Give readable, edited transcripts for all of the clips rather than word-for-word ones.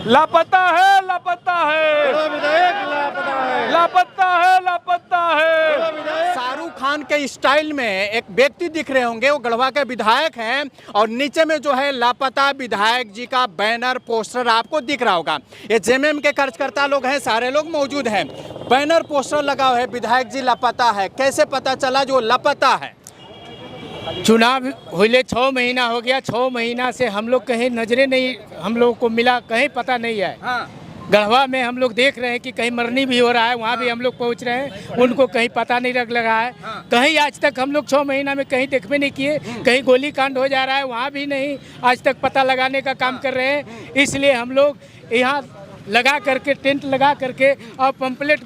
लापता है, लापता है, लापता है, लापता है। शाहरुख खान के स्टाइल में एक व्यक्ति दिख रहे होंगे, वो गढ़वा के विधायक हैं और नीचे में जो है लापता विधायक जी का बैनर पोस्टर आपको दिख रहा होगा। ये जेएमएम के कार्यकर्ता लोग हैं, सारे लोग मौजूद हैं। बैनर पोस्टर लगा हुआ है, विधायक जी लापता है। कैसे पता चला जो लापता है? चुनाव हुए 6 महीना हो गया। 6 महीना से हम लोग कहीं नजरे नहीं हम लोग को मिला, कहीं पता नहीं है। गढ़वा में हम लोग देख रहे हैं कि कहीं मरनी भी हो रहा है, वहाँ भी हम लोग पहुँच रहे हैं, उनको कहीं पता नहीं लग रहा है। कहीं आज तक हम लोग 6 महीना में कहीं देखबे नहीं किए। कहीं गोली कांड हो जा रहा है, वहाँ भी नहीं आज तक पता लगाने का काम कर रहे हैं। इसलिए हम लोग यहाँ लगा करके, टेंट लगा करके और पंपलेट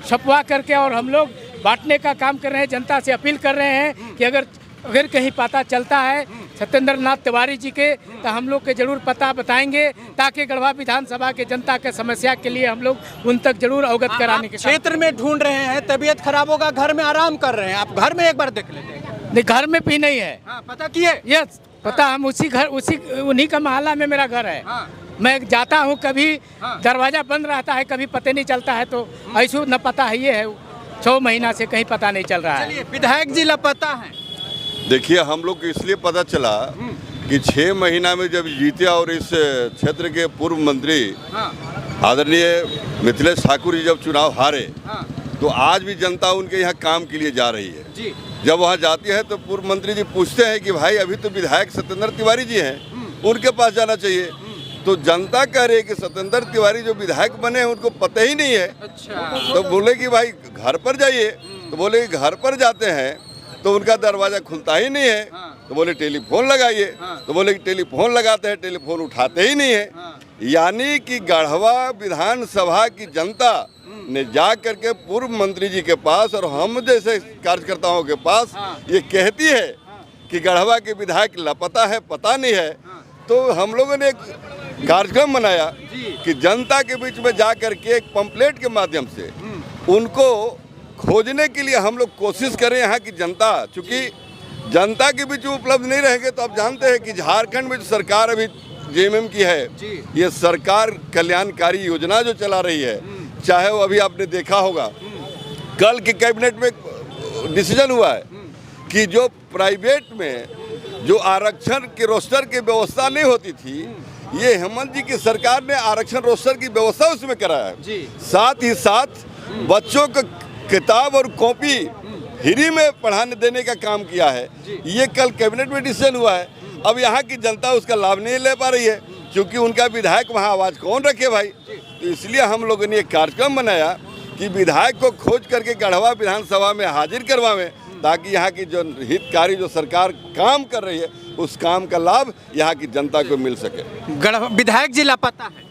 छपवा करके और हम लोग बांटने का काम कर रहे हैं। जनता से अपील कर रहे हैं कि अगर कहीं पता चलता है सत्येंद्र नाथ तिवारी जी के, तो हम लोग के जरूर पता बताएंगे, ताकि गढ़वा विधानसभा के जनता के समस्या के लिए हम लोग उन तक जरूर अवगत कराने के क्षेत्र में ढूंढ रहे हैं, तबीयत खराब होगा, घर में आराम कर रहे हैं। आप घर में एक बार देख लेते हैं। नहीं, घर में भी नहीं है। पता किए? यस, पता। हम उन्हीं का मोहल्ला में मेरा घर है। मैं जाता हूँ, कभी दरवाजा बंद रहता है, कभी पता नहीं चलता है, तो ऐसा न पता है। ये है 6 महीना से कहीं पता नहीं चल रहा है। विधायक जी लापता है। देखिए, हम लोग को इसलिए पता चला कि 6 महीना में जब जीते और इस क्षेत्र के पूर्व मंत्री आदरणीय मिथिलेश ठाकुर जी जब चुनाव हारे, तो आज भी जनता उनके यहाँ काम के लिए जा रही है। जब वहाँ जाती है तो पूर्व मंत्री जी पूछते हैं कि भाई अभी तो विधायक सत्येंद्र तिवारी जी हैं, उनके पास जाना चाहिए। तो जनता कह रही है कि सत्येंद्र तिवारी जो विधायक बने हैं उनको पता ही नहीं है। तो बोले कि भाई घर पर जाइए, तो बोले कि घर पर जाते हैं तो उनका दरवाजा खुलता ही नहीं है। तो बोले टेलीफोन लगाइए, तो बोले कि टेलीफोन लगाते हैं, टेलीफोन उठाते ही नहीं है। यानी कि गढ़वा विधानसभा की जनता ने जा करके पूर्व मंत्री जी के पास और हम जैसे कार्यकर्ताओं के पास ये कहती है कि गढ़वा के विधायक लापता है, पता नहीं है। तो हम लोगों ने एक कार्यक्रम बनाया कि जनता के बीच में जा करके एक पंपलेट के माध्यम से उनको खोजने के लिए हम लोग कोशिश करें। यहाँ की जनता, चूँकि जनता के बीच में उपलब्ध नहीं रहेंगे तो आप जानते हैं कि झारखंड में जो सरकार अभी जेएमएम की है, ये सरकार कल्याणकारी योजना जो चला रही है, चाहे वो अभी आपने देखा होगा कल के कैबिनेट में डिसीजन हुआ है कि जो प्राइवेट में जो आरक्षण के रोस्टर की व्यवस्था नहीं होती थी, ये हेमंत जी की सरकार ने आरक्षण रोस्टर की व्यवस्था उसमें कराया है। साथ ही साथ बच्चों को किताब और कॉपी फ्री में पढ़ाने देने का काम किया है। ये कल कैबिनेट में डिसीजन हुआ है। अब यहाँ की जनता उसका लाभ नहीं ले पा रही है, क्योंकि उनका विधायक वहाँ आवाज़ कौन रखे भाई। तो इसलिए हम लोगों ने एक कार्यक्रम बनाया कि विधायक को खोज करके गढ़वा विधानसभा में हाजिर करवावें, ताकि यहाँ की जो हितकारी जो सरकार काम कर रही है उस काम का लाभ यहाँ की जनता को मिल सके। गढ़वा विधायक जी लापता है।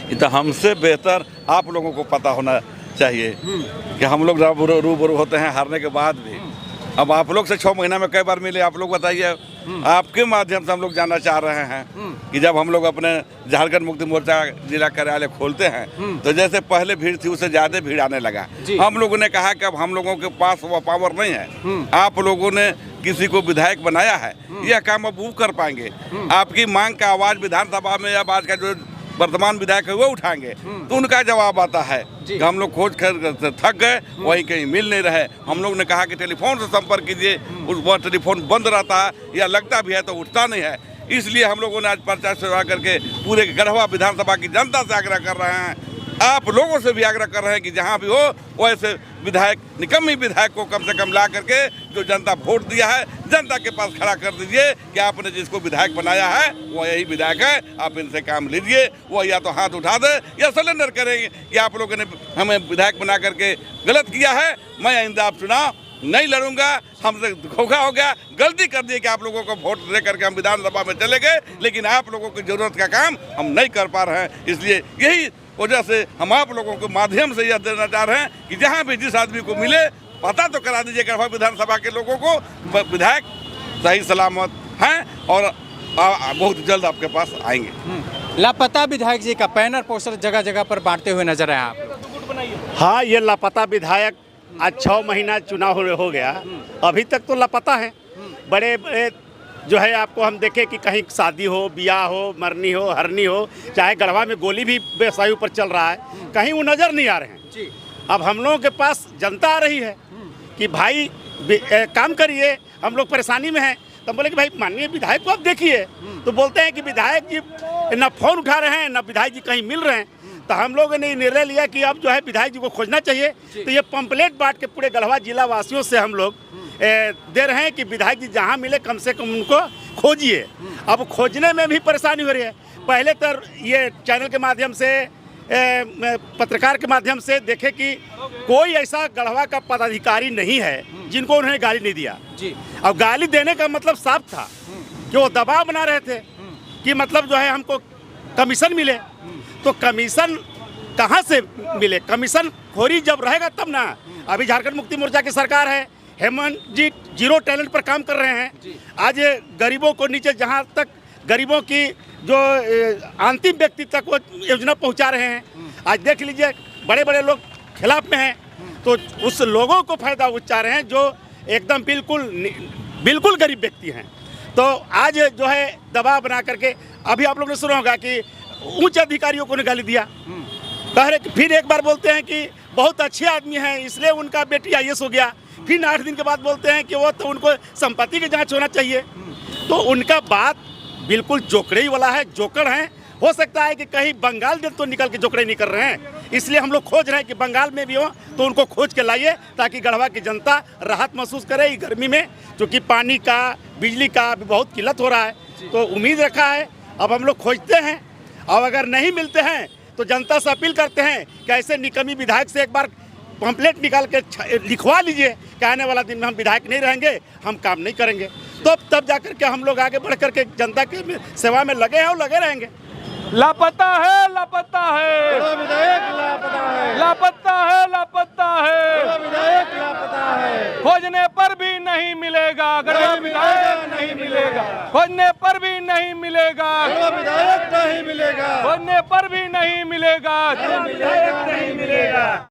ये तो हमसे बेहतर आप लोगों को पता होना चाहिए कि हम लोग रूबरू होते हैं हारने के बाद भी। अब आप लोग से 6 महीना में कई बार मिले, आप लोग बताइए। आपके माध्यम से हम लोग जानना चाह रहे हैं कि जब हम लोग अपने झारखंड मुक्ति मोर्चा जिला कार्यालय खोलते हैं तो जैसे पहले भीड़ थी उससे ज़्यादा भीड़ आने लगा। हम लोगों ने कहा कि अब हम लोगों के पास वो पावर नहीं है। आप लोगों ने किसी को विधायक बनाया है, यह काम अब वो कर पाएंगे। आपकी मांग का आवाज़ विधानसभा में अब आज का जो वर्तमान विधायक है वो उठाएंगे, तो उनका जवाब आता है कि हम लोग खोज कर थक गए, वहीं कहीं मिल नहीं रहे। हम लोग ने कहा कि टेलीफोन से संपर्क कीजिए, उस वह टेलीफोन बंद रहता है या लगता भी है तो उठता नहीं है। इसलिए हम लोगों ने आज पर्चा सेवा करके पूरे गढ़वा विधानसभा की जनता से आग्रह कर रहे हैं, आप लोगों से भी आग्रह कर रहे हैं कि जहाँ भी हो वैसे विधायक, निकम्मी विधायक को कम से कम ला करके जो जनता वोट दिया है जनता के पास खड़ा कर दीजिए कि आपने जिसको विधायक बनाया है वो यही विधायक है, आप इनसे काम लीजिए। वो या तो हाथ उठा दे या सरेंडर करेंगे कि आप लोगों ने हमें विधायक बना करके गलत किया है, मैं आइंदा आप चुनाव नहीं लड़ूंगा, हमसे धोखा हो गया, गलती कर दी कि आप लोगों को वोट दे करके हम विधानसभा में चले गए, लेकिन आप लोगों की ज़रूरत का काम हम नहीं कर पा रहे हैं। इसलिए यही वजह से हम आप लोगों के माध्यम से यह देना चाह रहे हैं कि जहाँ भी जिस आदमी को मिले पता तो करा दीजिए गढ़वा विधानसभा के लोगों को विधायक सही सलामत हैं और बहुत जल्द आपके पास आएंगे। लापता विधायक जी का बैनर पोस्टर जगह जगह पर बांटते हुए नजर आए आप। हाँ, ये लापता विधायक आज 6 महीना चुनाव हो गया, अभी तक तो लापता है। बड़े बड़े जो है आपको हम देखें कि कहीं शादी हो, ब्याह हो, मरनी हो, हरनी हो, चाहे गढ़वा में गोली भी बेसायु पर चल रहा है, कहीं वो नज़र नहीं आ रहे हैं। अब हम लोगों के पास जनता आ रही है कि भाई काम करिए, हम लोग परेशानी में हैं। तो बोले कि भाई माननीय विधायक को आप देखिए, तो बोलते हैं कि विधायक जी ना फ़ोन उठा रहे हैं, ना विधायक जी कहीं मिल रहे हैं। तो हम लोगों ने निर्णय लिया कि अब जो है विधायक जी को खोजना चाहिए। तो ये पंपलेट बांट के पूरे गढ़वा जिला वासियों से हम लोग दे रहे हैं कि विधायक जी जहाँ मिले कम से कम उनको खोजिए। अब खोजने में भी परेशानी हो रही है। पहले तो ये चैनल के माध्यम से, पत्रकार के माध्यम से देखे कि कोई ऐसा गढ़वा का पदाधिकारी नहीं है जिनको उन्होंने गाली नहीं दिया जी। अब गाली देने का मतलब साफ था कि वो दबाव बना रहे थे कि मतलब जो है हमको कमीशन मिले। तो कमीशन कहाँ से मिले? कमीशन खोरी जब रहेगा तब ना। अभी झारखंड मुक्ति मोर्चा की सरकार है, हेमंत जी 0 टैलेंट पर काम कर रहे हैं। आज गरीबों को नीचे, जहाँ तक गरीबों की जो अंतिम व्यक्ति तक वो योजना पहुंचा रहे हैं। आज देख लीजिए बड़े बड़े लोग खिलाफ में हैं, तो उस लोगों को फायदा उठा रहे हैं जो एकदम बिल्कुल गरीब व्यक्ति हैं। तो आज जो है दबाव बना करके, अभी आप लोगों ने सुना होगा कि उच्च अधिकारियों को ने गाली दिया। कह रहे कि फिर एक बार बोलते हैं कि बहुत अच्छे आदमी हैं इसलिए उनका बेटी IAS हो गया। फिर 8 दिन के बाद बोलते हैं कि वो तो उनको संपत्ति की जांच होना चाहिए। तो उनका बात बिल्कुल जोकड़े वाला है, जोकर हैं। हो सकता है कि कहीं बंगाल में तो निकल के जोकड़े नहीं कर रहे हैं, इसलिए हम लोग खोज रहे हैं कि बंगाल में भी हो तो उनको खोज के लाइए ताकि गढ़वा की जनता राहत महसूस करे गर्मी में, क्योंकि पानी का, बिजली का भी बहुत किल्लत हो रहा है। तो उम्मीद रखा है, अब हम लोग खोजते हैं और अगर नहीं मिलते हैं तो जनता से अपील करते हैं कि ऐसे निकम्मी विधायक से एक बार पंपलेट निकाल के लिखवा लीजिए कि आने वाला दिन में हम विधायक नहीं रहेंगे, हम काम नहीं करेंगे। तो तब जाकर के हम लोग आगे बढ़ करके जनता की सेवा में लगे हैं और लगे रहेंगे। लापता है, लापता है, लापता है, लापता है, खोजने पर भी नहीं मिलेगा, गढ़वा विधायक नहीं मिलेगा, खोजने पर भी नहीं मिलेगा, विधायक नहीं मिलेगा, खोजने पर भी नहीं मिलेगा, विधायक नहीं मिलेगा।